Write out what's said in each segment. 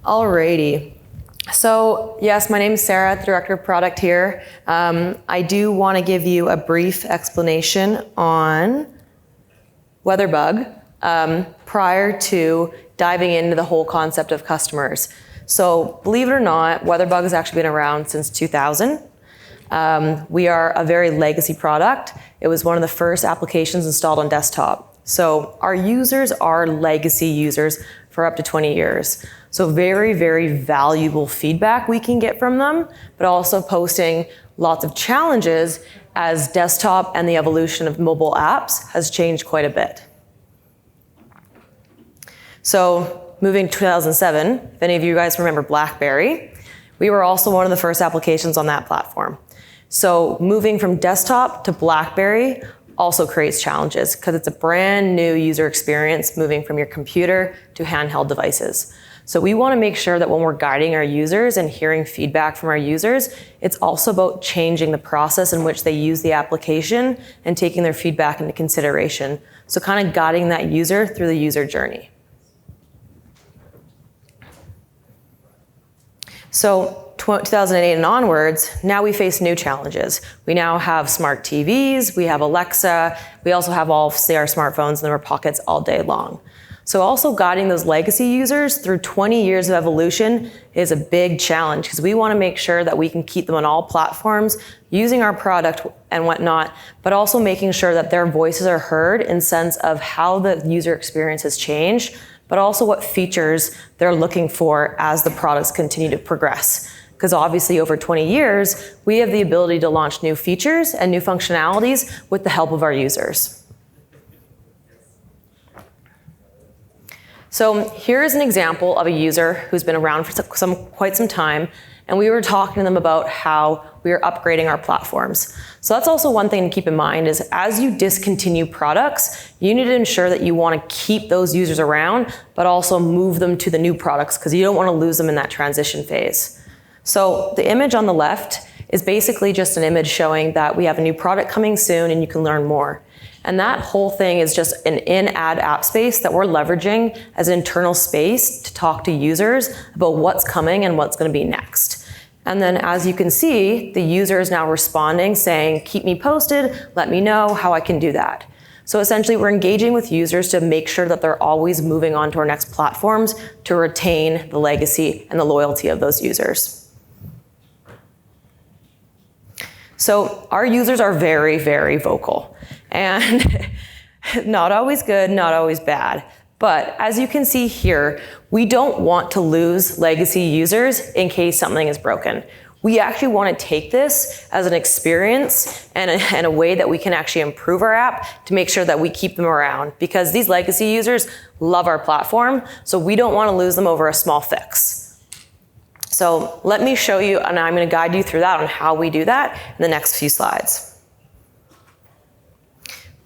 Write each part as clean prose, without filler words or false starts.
Alrighty. So yes, my name is Sarah, the Director of Product here. I do want to give you a brief explanation on WeatherBug prior to diving into the whole concept of customers. So believe it or not, WeatherBug has actually been around since 2000. We are a very legacy product. It was one of the first applications installed on desktop. So our users are legacy users for up to 20 years. So very, very valuable feedback we can get from them, but also posing lots of challenges as desktop and the evolution of mobile apps has changed quite a bit. So moving to 2007, if any of you guys remember BlackBerry, we were also one of the first applications on that platform. So moving from desktop to BlackBerry also creates challenges because it's a brand new user experience moving from your computer to handheld devices. So we want to make sure that when we're guiding our users and hearing feedback from our users, it's also about changing the process in which they use the application and taking their feedback into consideration. So kind of guiding that user through the user journey. So 2008 and onwards, now we face new challenges. We now have smart TVs, we have Alexa, we also have all of our smartphones in our pockets all day long. So also guiding those legacy users through 20 years of evolution is a big challenge because we want to make sure that we can keep them on all platforms using our product and whatnot, but also making sure that their voices are heard in sense of how the user experience has changed, but also what features they're looking for as the products continue to progress. Because obviously over 20 years, we have the ability to launch new features and new functionalities with the help of our users. So here's an example of a user who's been around for quite some time, and we were talking to them about how we are upgrading our platforms. So that's also one thing to keep in mind is as you discontinue products, you need to ensure that you want to keep those users around, but also move them to the new products because you don't want to lose them in that transition phase. So the image on the left is basically just an image showing that we have a new product coming soon and you can learn more. And that whole thing is just an in-ad app space that we're leveraging as internal space to talk to users about what's coming and what's going to be next. And then as you can see, the user is now responding saying, keep me posted, let me know how I can do that. So essentially we're engaging with users to make sure that they're always moving on to our next platforms to retain the legacy and the loyalty of those users. So our users are very, very vocal. And not always good, not always bad. But as you can see here, we don't want to lose legacy users in case something is broken. We actually want to take this as an experience and a way that we can actually improve our app to make sure that we keep them around because these legacy users love our platform, so we don't want to lose them over a small fix. So let me show you, and I'm going to guide you through that on how we do that in the next few slides.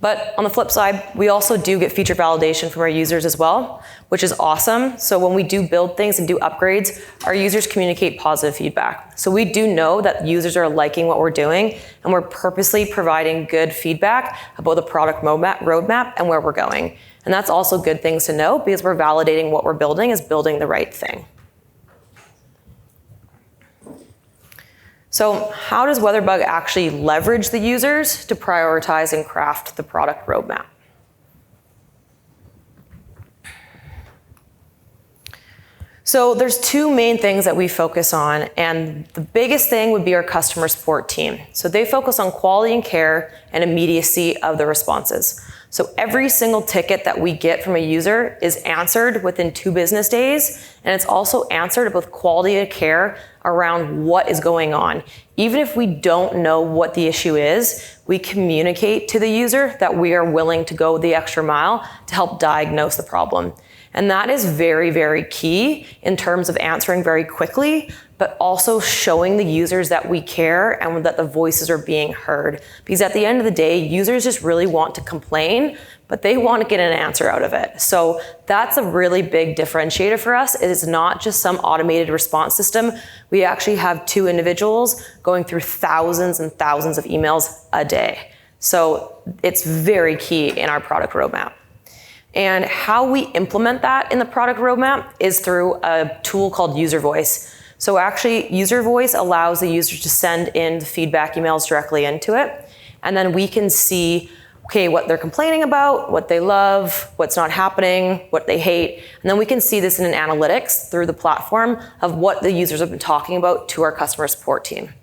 But on the flip side, we also do get feature validation from our users as well, which is awesome. So when we do build things and do upgrades, our users communicate positive feedback. So we do know that users are liking what we're doing, and we're purposely providing good feedback about the product roadmap and where we're going. And that's also good things to know because we're validating what we're building is building the right thing. So how does WeatherBug actually leverage the users to prioritize and craft the product roadmap? So there's two main things that we focus on, and the biggest thing would be our customer support team. So they focus on quality and care and immediacy of the responses. So every single ticket that we get from a user is answered within 2 business days, and it's also answered with quality of care around what is going on. Even if we don't know what the issue is, we communicate to the user that we are willing to go the extra mile to help diagnose the problem. And that is very, very key in terms of answering very quickly, but also showing the users that we care and that the voices are being heard. Because at the end of the day, users just really want to complain, but they want to get an answer out of it. So that's a really big differentiator for us. It is not just some automated response system. We actually have 2 individuals going through thousands and thousands of emails a day. So it's very key in our product roadmap. And how we implement that in the product roadmap is through a tool called User Voice. So actually, User Voice allows the user to send in the feedback emails directly into it. And then we can see, okay, what they're complaining about, what they love, what's not happening, what they hate. And then we can see this in an analytics through the platform of what the users have been talking about to our customer support team.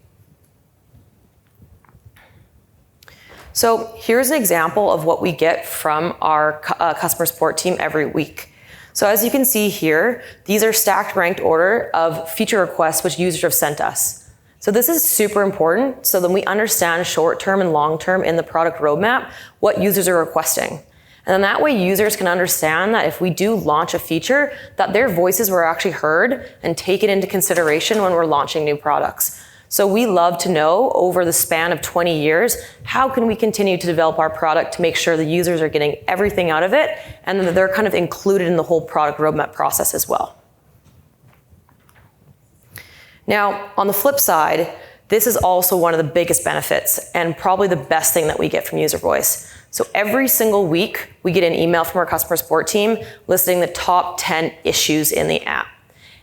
So here's an example of what we get from our customer support team every week. So as you can see here, these are stacked ranked order of feature requests which users have sent us. So this is super important so that we understand short-term and long-term in the product roadmap what users are requesting. And then that way users can understand that if we do launch a feature, that their voices were actually heard and taken into consideration when we're launching new products. So we love to know over the span of 20 years, how can we continue to develop our product to make sure the users are getting everything out of it and that they're kind of included in the whole product roadmap process as well. Now, on the flip side, this is also one of the biggest benefits and probably the best thing that we get from User Voice. So every single week, we get an email from our customer support team listing the top 10 issues in the app.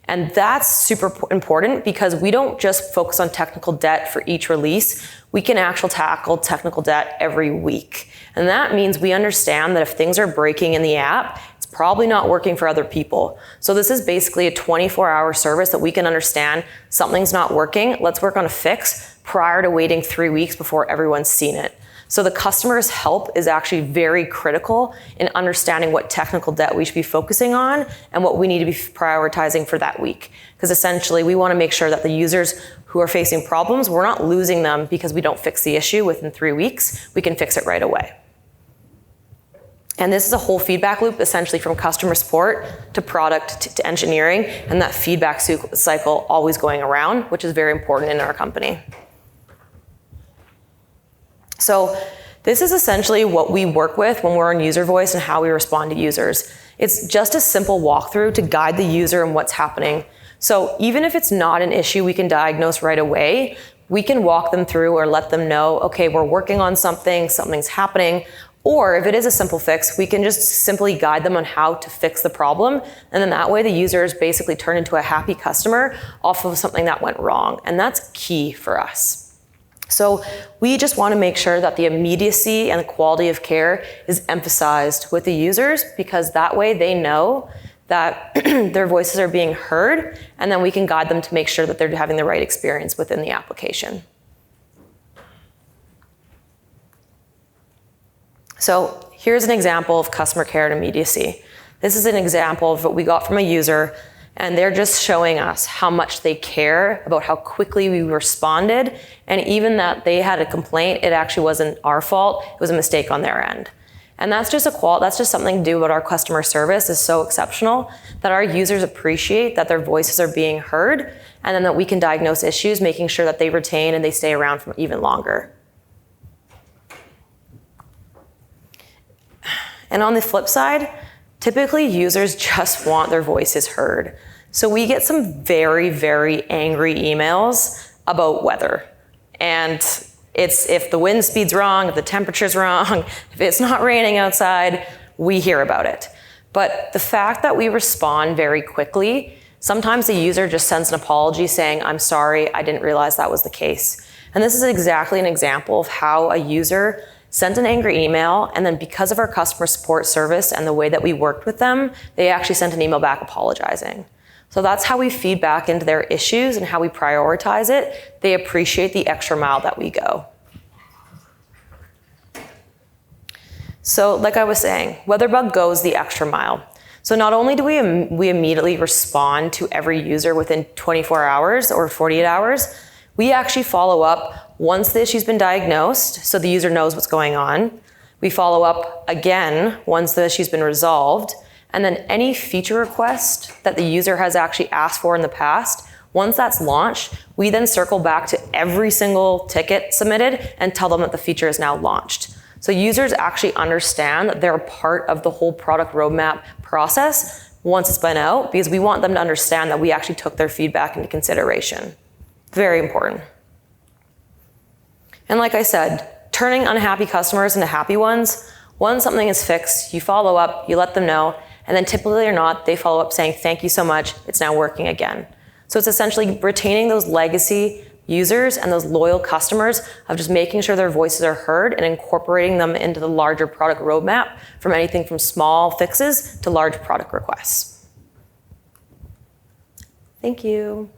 And that's super important because we don't just focus on technical debt for each release. We can actually tackle technical debt every week. And that means we understand that if things are breaking in the app, it's probably not working for other people. So this is basically a 24-hour service that we can understand something's not working. Let's work on a fix prior to waiting 3 weeks before everyone's seen it. So the customer's help is actually very critical in understanding what technical debt we should be focusing on and what we need to be prioritizing for that week. Because essentially we want to make sure that the users who are facing problems, we're not losing them because we don't fix the issue within 3 weeks. We can fix it right away. And this is a whole feedback loop essentially from customer support to product to engineering, and that feedback cycle always going around, which is very important in our company. So this is essentially what we work with when we're on User Voice and how we respond to users. It's just a simple walkthrough to guide the user in what's happening. So even if it's not an issue we can diagnose right away, we can walk them through or let them know, okay, we're working on something, something's happening. Or if it is a simple fix, we can just simply guide them on how to fix the problem. And then that way the users basically turn into a happy customer off of something that went wrong. And that's key for us. So we just want to make sure that the immediacy and the quality of care is emphasized with the users, because that way they know that their voices are being heard, and then we can guide them to make sure that they're having the right experience within the application. So here's an example of customer care and immediacy. This is an example of what we got from a user, and they're just showing us how much they care about how quickly we responded, and even that they had a complaint, it actually wasn't our fault, it was a mistake on their end. And that's just something to do about our customer service is so exceptional that our users appreciate that their voices are being heard, and then that we can diagnose issues, making sure that they retain and they stay around for even longer. And on the flip side, typically users just want their voices heard. So we get some very, very angry emails about weather. And it's if the wind speed's wrong, if the temperature's wrong, if it's not raining outside, we hear about it. But the fact that we respond very quickly, sometimes the user just sends an apology saying, I'm sorry, I didn't realize that was the case. And this is exactly an example of how a user sent an angry email, and then because of our customer support service and the way that we worked with them, they actually sent an email back apologizing. So that's how we feed back into their issues and how we prioritize it. They appreciate the extra mile that we go. So like I was saying, WeatherBug goes the extra mile. So not only do we immediately respond to every user within 24 hours or 48 hours, we actually follow up once the issue's been diagnosed, so the user knows what's going on. We follow up again once the issue's been resolved, and then any feature request that the user has actually asked for in the past, once that's launched, we then circle back to every single ticket submitted and tell them that the feature is now launched. So users actually understand that they're a part of the whole product roadmap process once it's been out, because we want them to understand that we actually took their feedback into consideration. Very important. And like I said, turning unhappy customers into happy ones, Once something is fixed, you follow up, you let them know, and then typically or not, they follow up saying, thank you so much, it's now working again. So it's essentially retaining those legacy users and those loyal customers of just making sure their voices are heard and incorporating them into the larger product roadmap from anything from small fixes to large product requests. Thank you.